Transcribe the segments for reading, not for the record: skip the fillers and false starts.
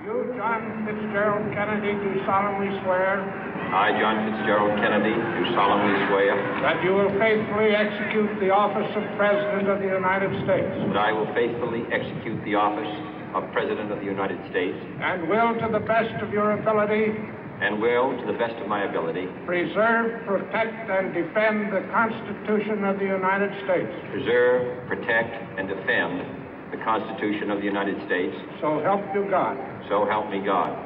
You, John Fitzgerald Kennedy, do solemnly swear. I, John Fitzgerald Kennedy, do solemnly swear. That you will faithfully execute the office of President of the United States. That I will faithfully execute the office of President of the United States. And will, to the best of your ability. And will, to the best of my ability. Preserve, protect, and defend the Constitution of the United States. Preserve, protect, and defend the Constitution of the United States. So help you God. So help me God.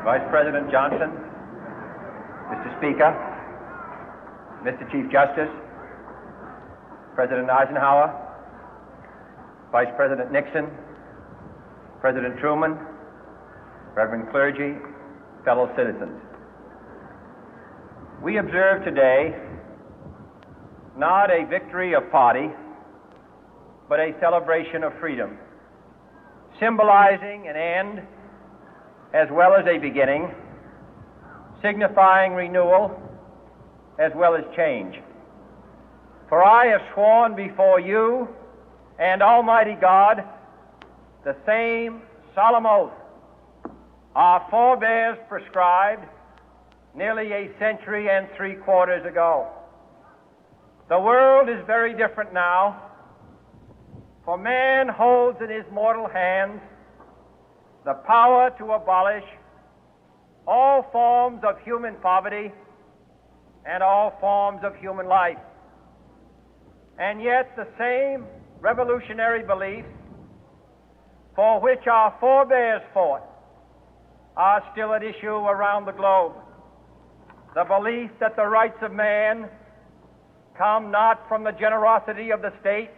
Vice President Johnson, Mr. Speaker, Mr. Chief Justice, President Eisenhower, Vice President Nixon, President Truman, Reverend clergy, fellow citizens. We observe today not a victory of party, but a celebration of freedom, symbolizing an end as well as a beginning, signifying renewal as well as change. For I have sworn before you and Almighty God the same solemn oath our forebears prescribed nearly a century and 3/4 ago. The world is very different now, for man holds in his mortal hands the power to abolish all forms of human poverty and all forms of human life. And yet the same revolutionary beliefs for which our forebears fought are still at issue around the globe. The belief that the rights of man come not from the generosity of the state,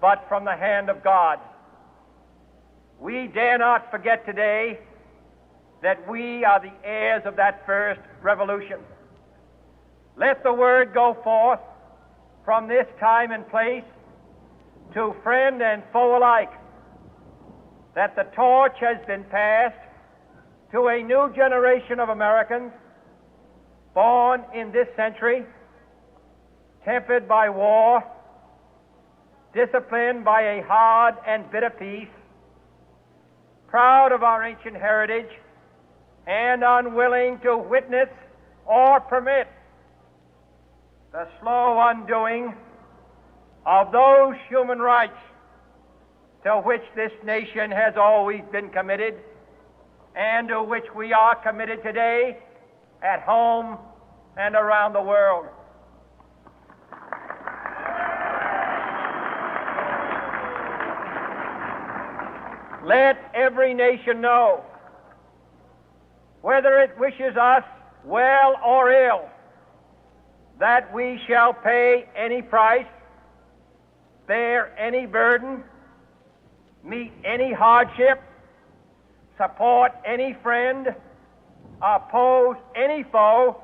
but from the hand of God. We dare not forget today that we are the heirs of that first revolution. Let the word go forth from this time and place to friend and foe alike that the torch has been passed to a new generation of Americans born in this century, tempered by war, disciplined by a hard and bitter peace, proud of our ancient heritage, and unwilling to witness or permit the slow undoing of those human rights to which this nation has always been committed and to which we are committed today at home and around the world. Let every nation know, whether it wishes us well or ill, that we shall pay any price, bear any burden, meet any hardship, support any friend, oppose any foe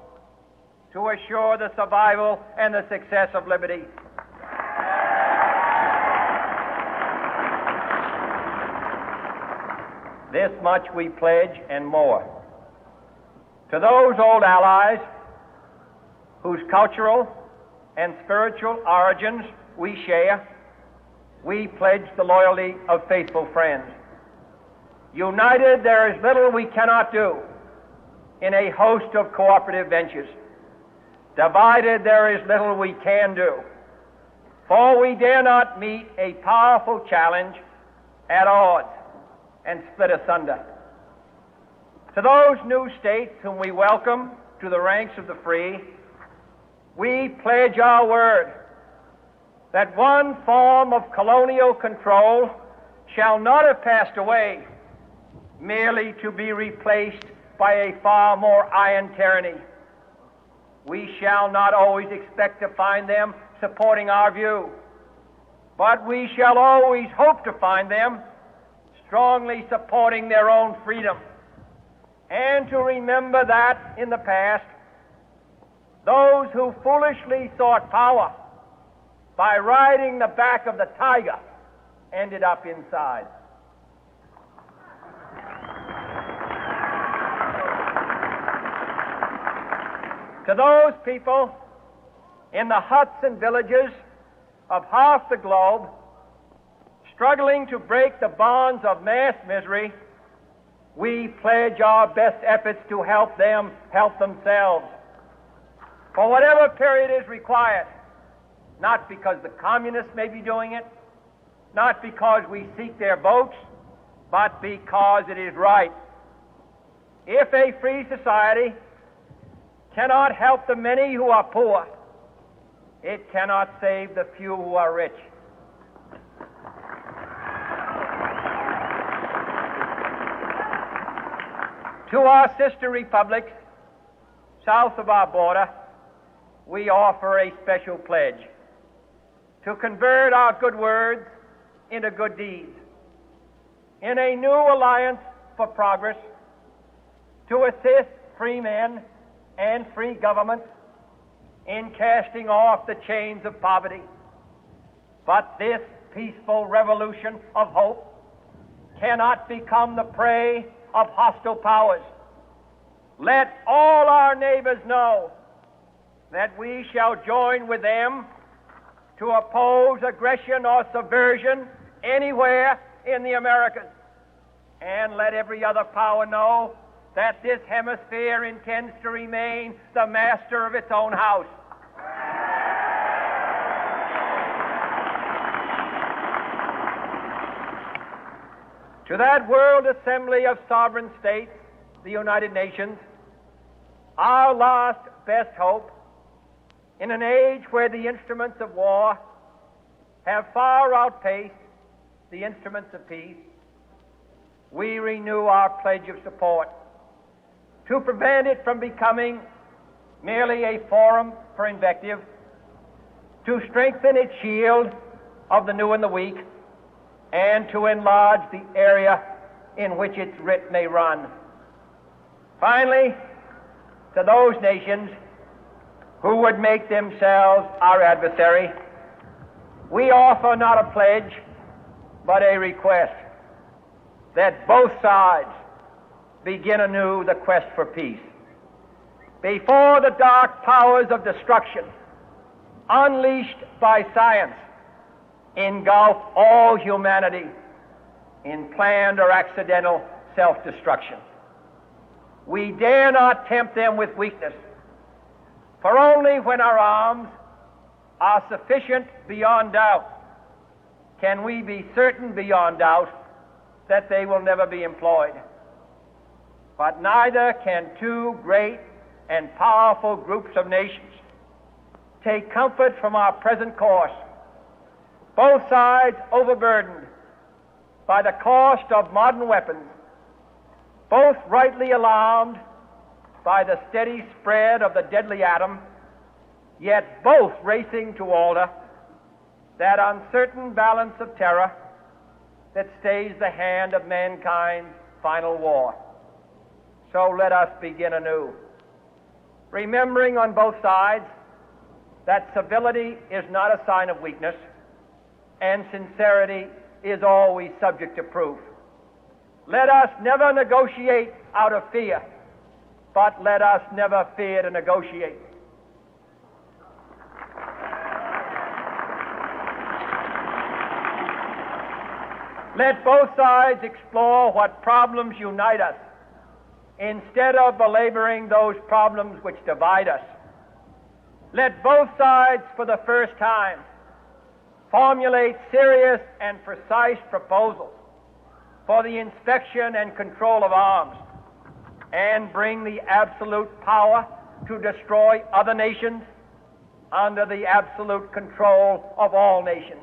to assure the survival and the success of liberty. This much we pledge and more. To those old allies whose cultural and spiritual origins we share, we pledge the loyalty of faithful friends. United, there is little we cannot do in a host of cooperative ventures. Divided, there is little we can do, for we dare not meet a powerful challenge at odds and split asunder. To those new states whom we welcome to the ranks of the free, we pledge our word that one form of colonial control shall not have passed away merely to be replaced by a far more iron tyranny. We shall not always expect to find them supporting our view, but we shall always hope to find them strongly supporting their own freedom, and to remember that in the past, those who foolishly sought power by riding the back of the tiger ended up inside. To those people in the huts and villages of half the globe struggling to break the bonds of mass misery, we pledge our best efforts to help them help themselves for whatever period is required, not because the communists may be doing it, not because we seek their votes, but because it is right. If a free society cannot help the many who are poor, it cannot save the few who are rich. To our sister republics south of our border, we offer a special pledge to convert our good words into good deeds, in a new alliance for progress, to assist free men and free governments in casting off the chains of poverty. But this peaceful revolution of hope cannot become the prey of hostile powers. Let all our neighbors know that we shall join with them to oppose aggression or subversion anywhere in the Americas. And let every other power know that this hemisphere intends to remain the master of its own house. To that World Assembly of Sovereign States, the United Nations, our last best hope, in an age where the instruments of war have far outpaced the instruments of peace, we renew our pledge of support to prevent it from becoming merely a forum for invective, to strengthen its shield of the new and the weak, and to enlarge the area in which its writ may run. Finally, to those nations who would make themselves our adversary, we offer not a pledge, but a request that both sides begin anew the quest for peace. Before the dark powers of destruction, unleashed by science, engulf all humanity in planned or accidental self-destruction, we dare not tempt them with weakness, for only when our arms are sufficient beyond doubt can we be certain beyond doubt that they will never be employed. But neither can two great and powerful groups of nations take comfort from our present course, both sides overburdened by the cost of modern weapons, both rightly alarmed by the steady spread of the deadly atom, yet both racing to alter that uncertain balance of terror that stays the hand of mankind's final war. So let us begin anew, remembering on both sides that civility is not a sign of weakness, and sincerity is always subject to proof. Let us never negotiate out of fear, but let us never fear to negotiate. Let both sides explore what problems unite us, instead of belaboring those problems which divide us. Let both sides, for the first time, formulate serious and precise proposals for the inspection and control of arms, and bring the absolute power to destroy other nations under the absolute control of all nations.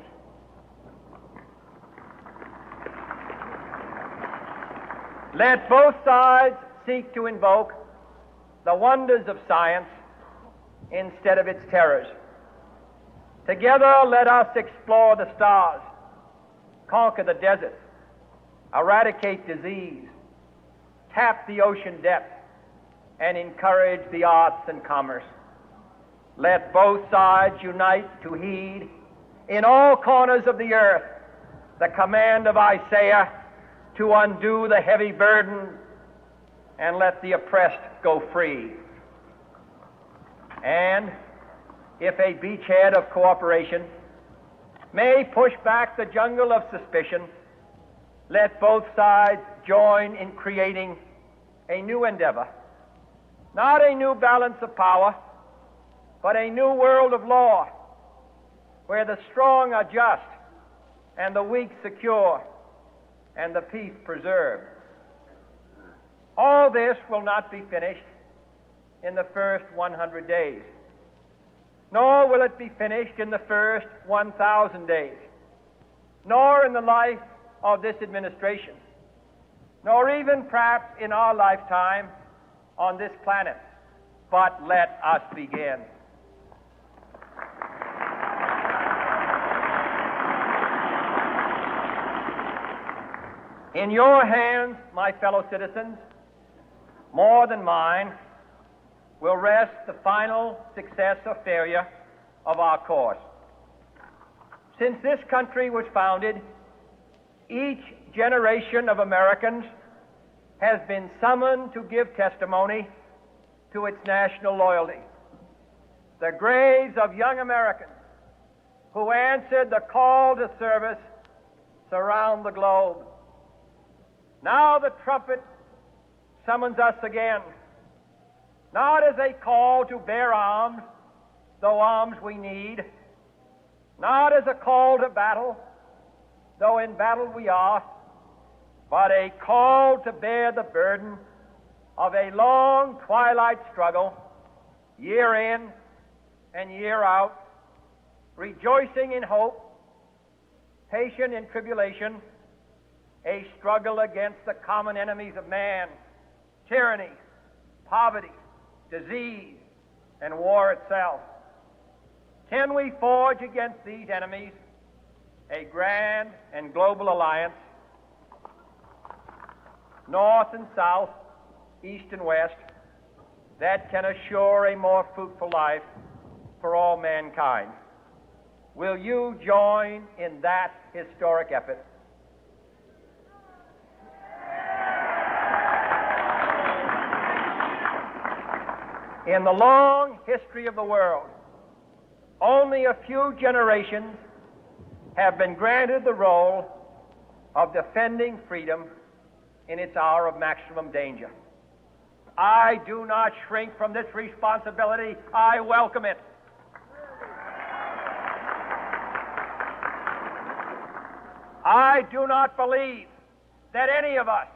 Let both sides seek to invoke the wonders of science instead of its terrors. Together, let us explore the stars, conquer the deserts, eradicate disease, tap the ocean depth, and encourage the arts and commerce. Let both sides unite to heed in all corners of the earth the command of Isaiah to undo the heavy burden and let the oppressed go free. And if a beachhead of cooperation may push back the jungle of suspicion, let both sides join in creating a new endeavor, not a new balance of power, but a new world of law, where the strong are just and the weak secure and the peace preserved. All this will not be finished in the first 100 days, nor will it be finished in the first 1,000 days, nor in the life of this administration, nor even perhaps in our lifetime on this planet. But let us begin. In your hands, my fellow citizens, more than mine, will rest the final success or failure of our course. Since this country was founded, each generation of Americans has been summoned to give testimony to its national loyalty. The graves of young Americans who answered the call to service surround the globe. Now the trumpet summons us again, not as a call to bear arms, though arms we need, not as a call to battle, though in battle we are, but a call to bear the burden of a long twilight struggle, year in and year out, rejoicing in hope, patient in tribulation, a struggle against the common enemies of man, tyranny, poverty, disease, and war itself. Can we forge against these enemies a grand and global alliance, north and south, east and west, that can assure a more fruitful life for all mankind? Will you join in that historic effort? In the long history of the world, only a few generations have been granted the role of defending freedom in its hour of maximum danger. I do not shrink from this responsibility. I welcome it. I do not believe that any of us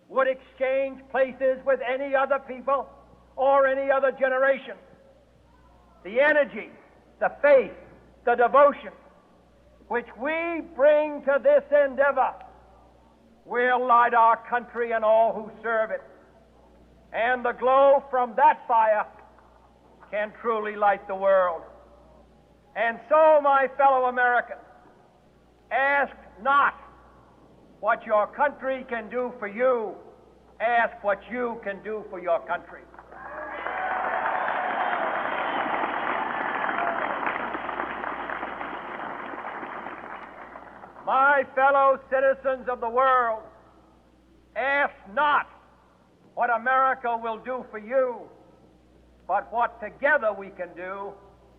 would exchange places with any other people or any other generation. The energy, the faith, the devotion which we bring to this endeavor will light our country and all who serve it. And the glow from that fire can truly light the world. And so, my fellow Americans, ask not what your country can do for you. Ask what you can do for your country. My fellow citizens of the world, ask not what America will do for you, but what together we can do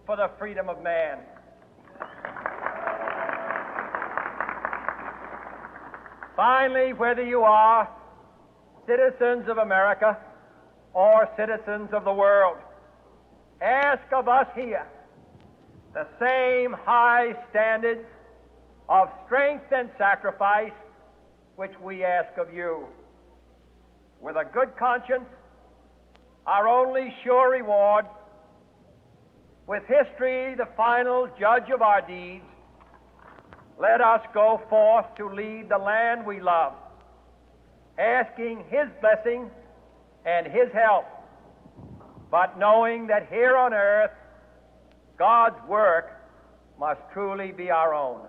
for the freedom of man. Finally, whether you are citizens of America or citizens of the world, ask of us here the same high standards of strength and sacrifice which we ask of you. With a good conscience, our only sure reward, with history the final judge of our deeds, let us go forth to lead the land we love, asking His blessing and His help, but knowing that here on earth God's work must truly be our own.